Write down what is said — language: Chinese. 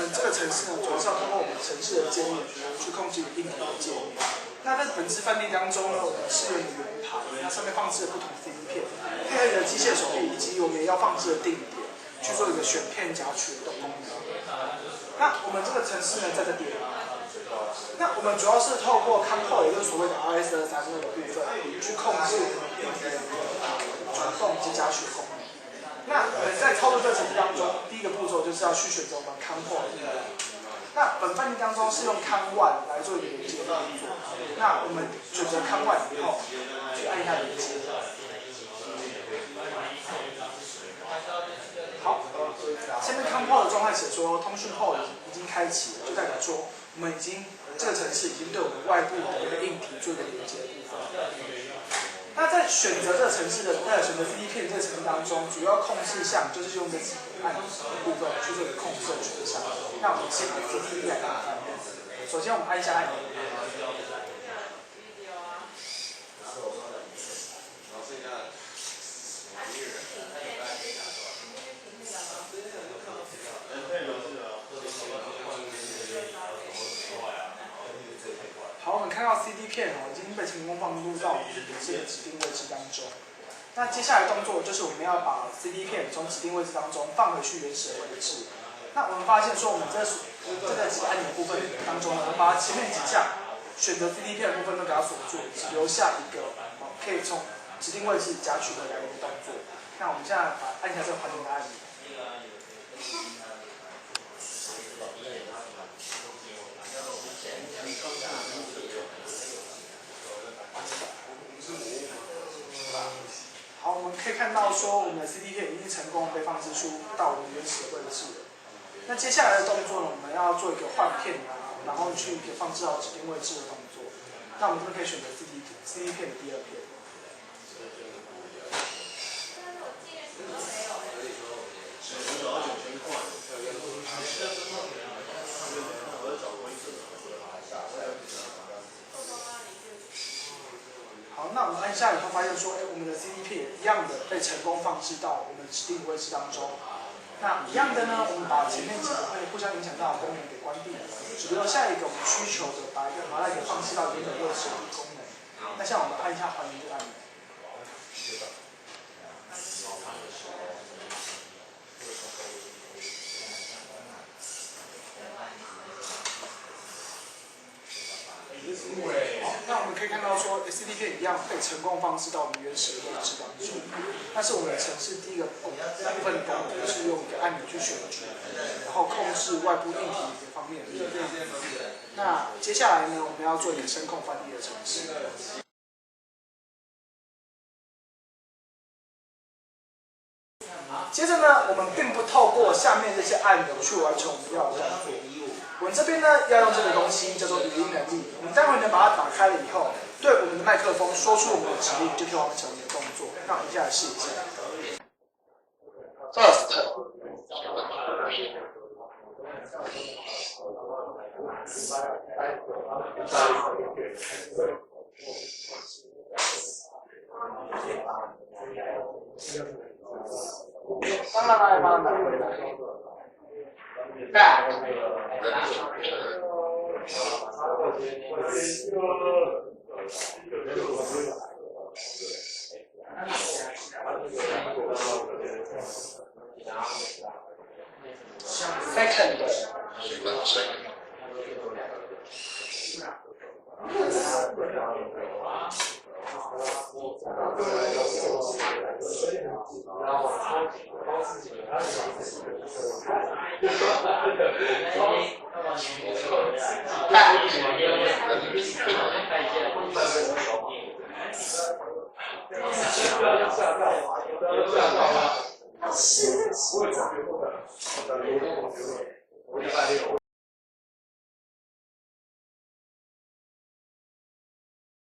们这个程式呢，主要是要通过我们程式的界面去控制硬体的界面。那在本次范例当中呢，我们是用一个圆盘，它上面放置了不同 CD 片，配合你的机械手臂以及我们要放置的定点，去做一个选片夹取的功能。那我们这个程式呢，在这边。那我们主要是透过看后，也就是所谓的 RS232的部分，去控制硬体的转动及夹取功能。那我们在操作这个程序当中，第一个步骤就是要去选择我们看后的部分。那本范例当中是用看1来做一个连接的动作。那我们选择看1以后，去按一下连接。好，下面看后的状态写说通讯后已经开启了，就代表说我们已经这个程式已经对我们外部的一个硬体做一个连接的部分。那在选择这个程式的选择 CD 片这个程序当中，主要控制项就是用这几个按钮的部分去做一个控制的选项。那我们先把 CD 来看。首先我们按一下按钮。好，我们看到 CD 片已经被成功放入到我们这个指定位置当中。那接下来的动作就是我们要把 CD 片从指定位置当中放回去原始的位置。那我们发现说，我们这个几个按钮部分当中呢，把前面几项选择 CD 片的部分都给它锁住，只留下一个可以从指定位置夹取回来的一个动作。那我们现在按一下这个环境的按钮。好，我们可以看到说，我们的 CD 片已经成功被放置出到我们原始的位置了。那接下来的动作呢，我们要做一个换片然后去放置到指定位置的动作。那我们这边可以选择 CD 片的第2片。好，那我们按下以后发现说，我们的 CD 片也一样的被成功放置到我们指定位置当中。那一样的呢，我们把前面几个会互相影响到的功能给关闭，只留下一个我们需求的把它给放置到原本位置的功能。那像我们按一下还原这个按钮。好，那我们可以看到说 ，CD 片一样被成功放置到我们原始的位置当中。但是我们的程式第一个部分的功能是用一个按钮去选取，然后控制外部硬体的方面。那接下来呢，我们要做一个声控翻译的程式。接着呢，我们并不透过下面这些按钮去完成我们要的动作。我们这边呢要用这个东西叫做语音能力。我们待会呢把它打开了以后，对我们的麦克风说出我们的指令，就可以完成我们的动作。那我们接下来试一下。First。帮他拿回来。Back。Second。